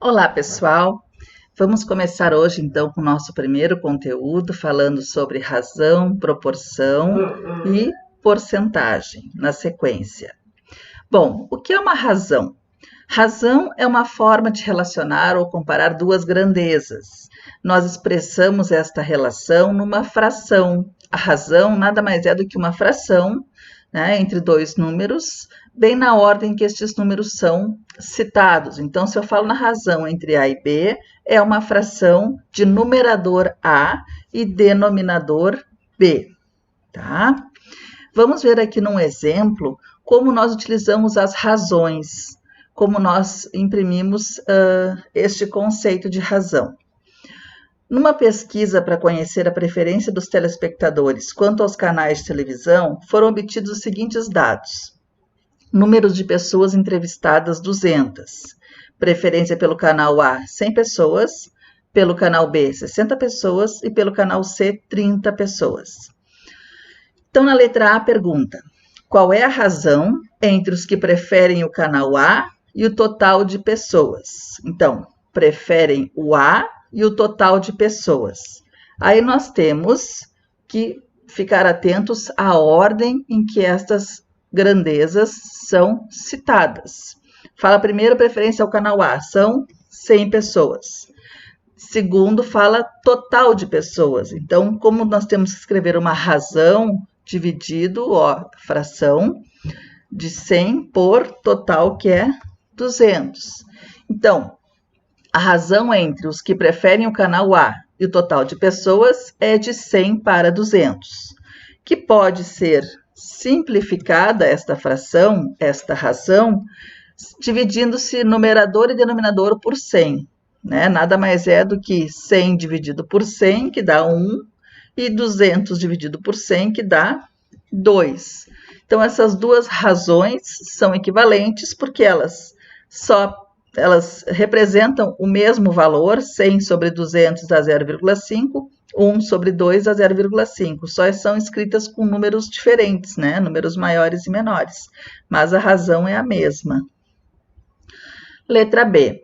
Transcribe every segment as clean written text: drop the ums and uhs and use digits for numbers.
Olá, pessoal! Vamos começar hoje, então, com o nosso primeiro conteúdo, falando sobre razão, proporção e porcentagem, na sequência. Bom, o que é uma razão? Razão é uma forma de relacionar ou comparar duas grandezas. Nós expressamos esta relação numa fração. A razão nada mais é do que uma fração, né, entre dois números, bem na ordem que estes números são citados. Então, se eu falo na razão entre A e B, é uma fração de numerador A e denominador B, tá? Vamos ver aqui num exemplo como nós utilizamos as razões, como nós imprimimos este conceito de razão. Numa pesquisa para conhecer a preferência dos telespectadores quanto aos canais de televisão, foram obtidos os seguintes dados. Números de pessoas entrevistadas, 200. Preferência pelo canal A, 100 pessoas. Pelo canal B, 60 pessoas. E pelo canal C, 30 pessoas. Então, na letra A, pergunta: qual é a razão entre os que preferem o canal A e o total de pessoas? Então, preferem o A e o total de pessoas. Aí nós temos que ficar atentos à ordem em que estas grandezas são citadas. Fala primeiro preferência ao canal A, são 100 pessoas. Segundo, fala total de pessoas. Então, como nós temos que escrever uma razão dividido, fração, de 100 por total, que é 200. Então, a razão entre os que preferem o canal A e o total de pessoas é de 100 para 200, que pode ser simplificada esta fração, esta razão, dividindo-se numerador e denominador por 100. Né? Nada mais é do que 100 dividido por 100, que dá 1, e 200 dividido por 100, que dá 2. Então, essas duas razões são equivalentes porque elas representam o mesmo valor, 100 sobre 200 dá 0,5, 1 sobre 2 dá 0,5. Só são escritas com números diferentes, né? Números maiores e menores, mas a razão é a mesma. Letra B.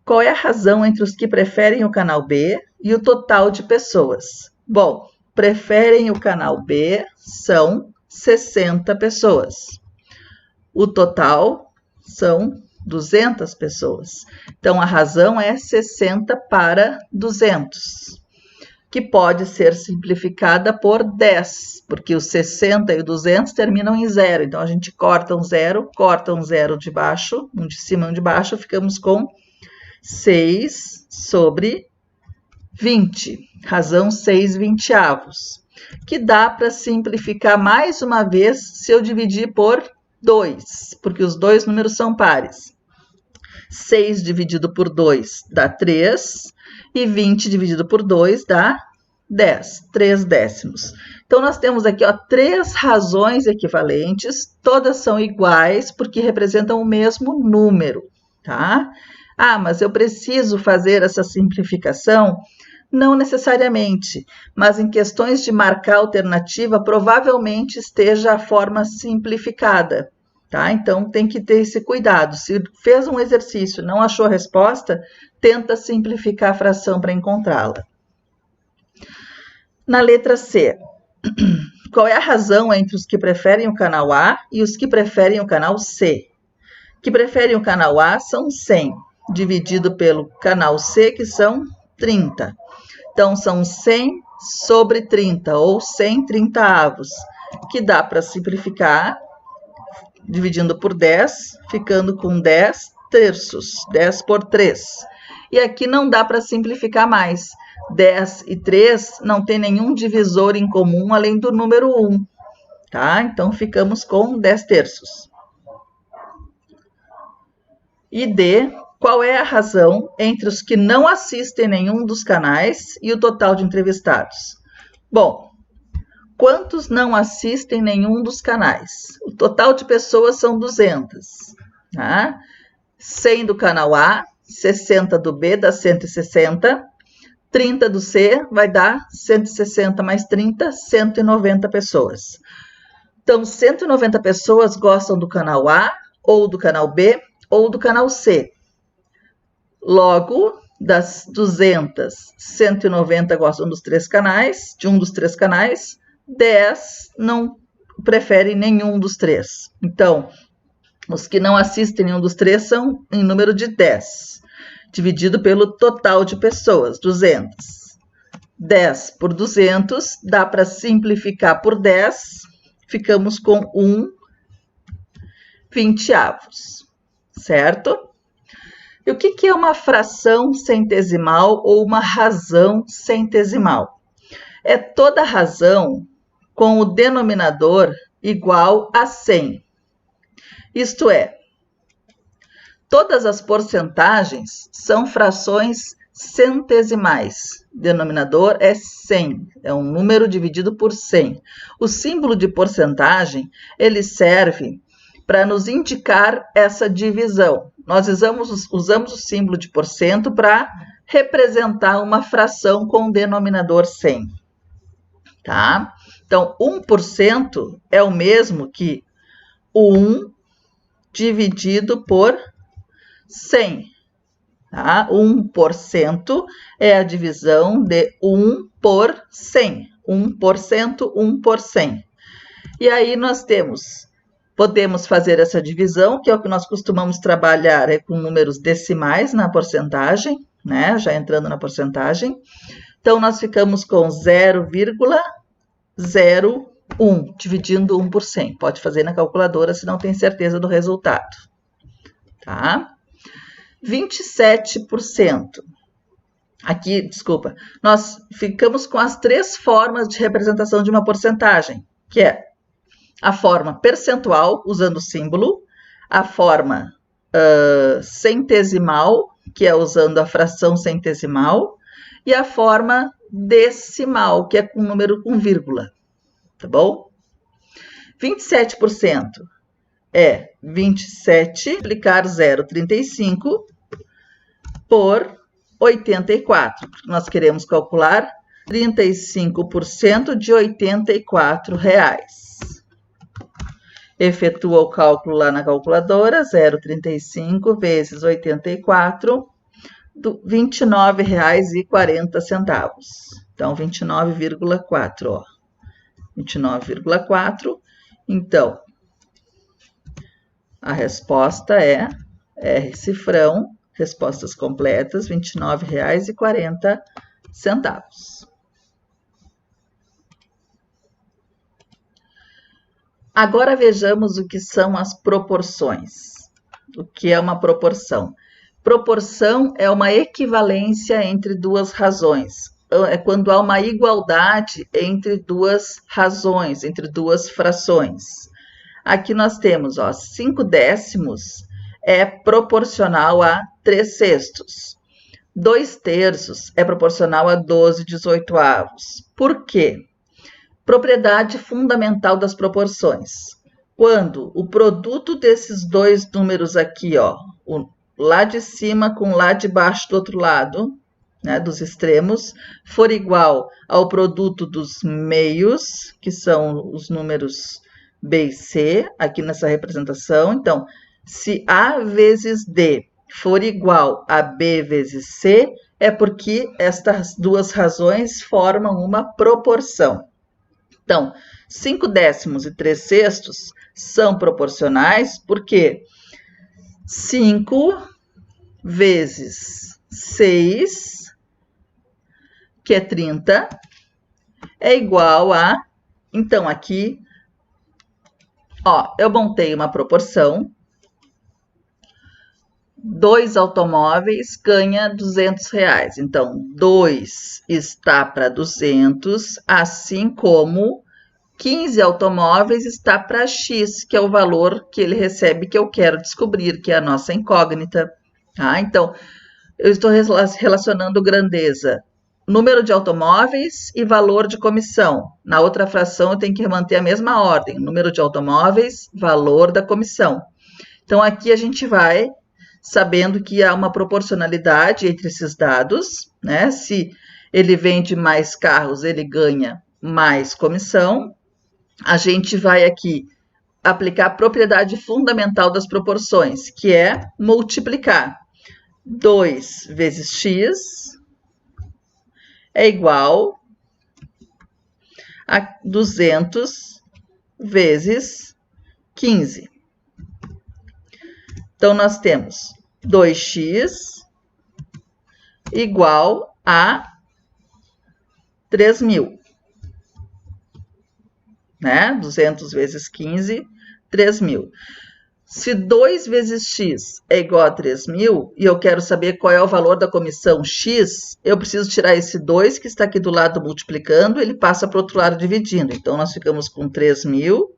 Qual é a razão entre os que preferem o canal B e o total de pessoas? Bom, preferem o canal B são 60 pessoas. O total são 200 pessoas. Então, a razão é 60 para 200, que pode ser simplificada por 10, porque os 60 e o 200 terminam em zero. Então, a gente corta um zero de baixo, um de cima e um de baixo, ficamos com 6 sobre 20. Razão 6 vinteavos, que dá para simplificar mais uma vez se eu dividir por 2, porque os dois números são pares. 6 dividido por 2 dá 3, e 20 dividido por 2 dá 10, 3 décimos. Então, nós temos aqui 3 razões equivalentes, todas são iguais porque representam o mesmo número, tá? Ah, mas eu preciso fazer essa simplificação? Não necessariamente, mas em questões de marcar alternativa, provavelmente esteja a forma simplificada, tá? Então, tem que ter esse cuidado. Se fez um exercício e não achou a resposta, tenta simplificar a fração para encontrá-la. Na letra C, qual é a razão entre os que preferem o canal A e os que preferem o canal C? Que preferem o canal A são 100, dividido pelo canal C, que são 30. Então, são 100 sobre 30, ou 100 trintaavos, que dá para simplificar, dividindo por 10, ficando com 10 terços, 10 por 3. E aqui não dá para simplificar mais. 10 e 3 não tem nenhum divisor em comum além do número 1, tá? Então, ficamos com 10 terços. E D, qual é a razão entre os que não assistem nenhum dos canais e o total de entrevistados? Bom, quantos não assistem nenhum dos canais? O total de pessoas são 200, tá? 100 do canal A, 60 do B dá 160, 30 do C vai dar 160 mais 30, 190 pessoas. Então, 190 pessoas gostam do canal A, ou do canal B, ou do canal C. Logo, das 200, 190 gostam dos 3 canais, de um dos 3 canais, 10 não preferem nenhum dos 3. Então, os que não assistem nenhum dos 3 são em número de 10, dividido pelo total de pessoas, 200. 10 por 200, dá para simplificar por 10, ficamos com 1/20, certo? E o que é uma fração centesimal ou uma razão centesimal? É toda razão com o denominador igual a 100. Isto é, todas as porcentagens são frações centesimais. O denominador é 100, é um número dividido por 100. O símbolo de porcentagem, ele serve para nos indicar essa divisão. Nós usamos o símbolo de porcento para representar uma fração com o denominador 100. Tá? Então, 1% é o mesmo que 1 dividido por 100. Tá? 1% é a divisão de 1 por 100. 1%, 1 por 100. E aí nós podemos fazer essa divisão, que é o que nós costumamos trabalhar com números decimais na porcentagem, né? Já entrando na porcentagem. Então, nós ficamos com 0,01, dividindo 1 por 100. Pode fazer na calculadora se não tem certeza do resultado. Tá? 27%. Aqui, desculpa, nós ficamos com as 3 formas de representação de uma porcentagem, que é a forma percentual, usando o símbolo, a forma centesimal, que é usando a fração centesimal, e a forma decimal, que é com número com vírgula, tá bom? 27% é 27 multiplicar 0,35 por 84, porque nós queremos calcular 35% de R$ 84. Efetua o cálculo lá na calculadora, 0,35 vezes 84, R$ 29,40. Então, 29,4, ó. 29,4. Então, a resposta é R cifrão, respostas completas, R$ 29,40. Agora vejamos o que são as proporções. O que é uma proporção? Proporção é uma equivalência entre duas razões. É quando há uma igualdade entre duas razões, entre duas frações. Aqui nós temos, ó, 5/10 é proporcional a 3/6. 2/3 é proporcional a 12/18. Por quê? Propriedade fundamental das proporções. Quando o produto desses dois números aqui, ó, o lá de cima com o lá de baixo do outro lado, né, dos extremos, for igual ao produto dos meios, que são os números B e C, aqui nessa representação. Então, se A vezes D for igual a B vezes C, é porque estas duas razões formam uma proporção. Então, 5/10 e 3/6 são proporcionais porque 5 vezes 6, que é 30, é igual a... Então, aqui, ó, eu montei uma proporção. 2 automóveis ganha R$ 200. Então, 2 está para 200, assim como 15 automóveis está para X, que é o valor que ele recebe, que eu quero descobrir, que é a nossa incógnita. Tá? Então, eu estou relacionando grandeza, número de automóveis e valor de comissão. Na outra fração, eu tenho que manter a mesma ordem, número de automóveis, valor da comissão. Então, aqui a gente vai sabendo que há uma proporcionalidade entre esses dados, né? Se ele vende mais carros, ele ganha mais comissão. A gente vai aqui aplicar a propriedade fundamental das proporções, que é multiplicar. 2 vezes x é igual a 200 vezes 15. Então, nós temos 2x igual a 3.000, né? 200 vezes 15, 3.000. Se 2 vezes x é igual a 3.000 e eu quero saber qual é o valor da comissão x, eu preciso tirar esse 2 que está aqui do lado multiplicando, ele passa para o outro lado dividindo. Então, nós ficamos com 3.000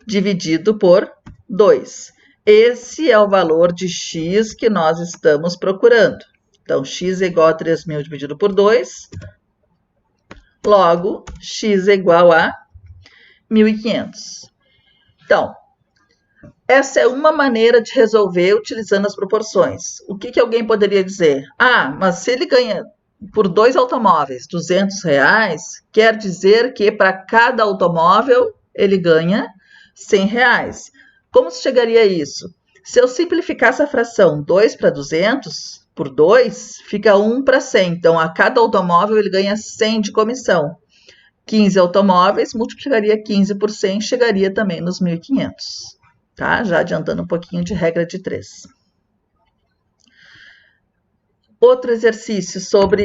dividido por 2. Esse é o valor de x que nós estamos procurando. Então, x é igual a 3.000 dividido por 2. Logo, x é igual a 1.500. Então, essa é uma maneira de resolver utilizando as proporções. O que alguém poderia dizer? Ah, mas se ele ganha por 2 automóveis R$200, quer dizer que para cada automóvel ele ganha R$100. Como se chegaria a isso? Se eu simplificar essa fração 2 para 200 por 2, fica 1 para 100. Então, a cada automóvel ele ganha 100 de comissão. 15 automóveis, multiplicaria 15 por 100, chegaria também nos 1.500. Tá? Já adiantando um pouquinho de regra de 3. Outro exercício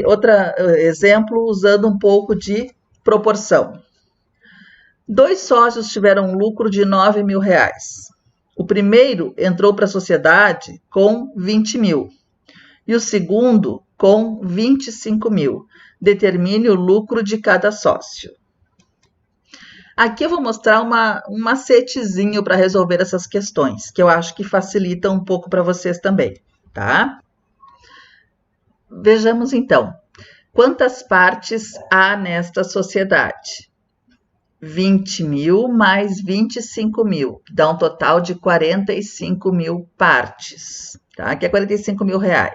outro exemplo usando um pouco de proporção. 2 sócios tiveram um lucro de R$9.000. O primeiro entrou para a sociedade com 20.000 e o segundo com 25.000. Determine o lucro de cada sócio. Aqui eu vou mostrar um macetezinho para resolver essas questões, que eu acho que facilita um pouco para vocês também, tá? Vejamos então, quantas partes há nesta sociedade? 20.000 mais 25.000, que dá um total de 45.000 partes, tá? Que é R$45.000.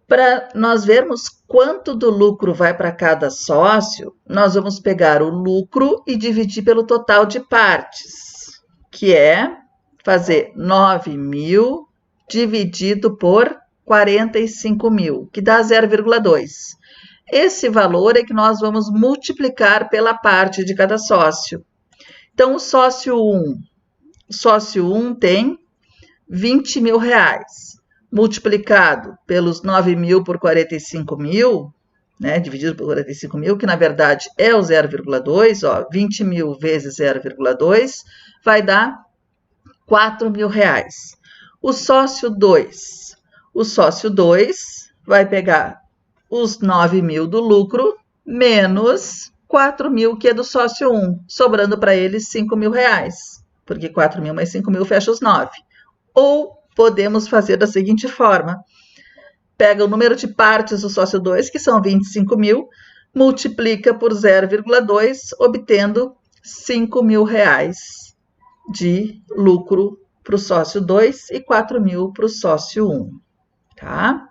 Para nós vermos quanto do lucro vai para cada sócio, nós vamos pegar o lucro e dividir pelo total de partes, que é fazer 9.000 dividido por 45.000, que dá 0,2. Esse valor é que nós vamos multiplicar pela parte de cada sócio. Então, o sócio 1 tem R$20.000. Multiplicado pelos 9.000 por 45.000, né, dividido por 45.000, que na verdade é o 0,2, ó, 20.000 vezes 0,2, vai dar R$4.000. O sócio 2 vai pegar os 9.000 do lucro menos 4.000 que é do sócio 1, sobrando para ele R$5.000, porque 4.000 mais 5.000 fecha os 9. Ou podemos fazer da seguinte forma: pega o número de partes do sócio 2, que são 25.000, multiplica por 0,2, obtendo R$5.000 de lucro para o sócio 2 e 4.000 para o sócio 1, tá?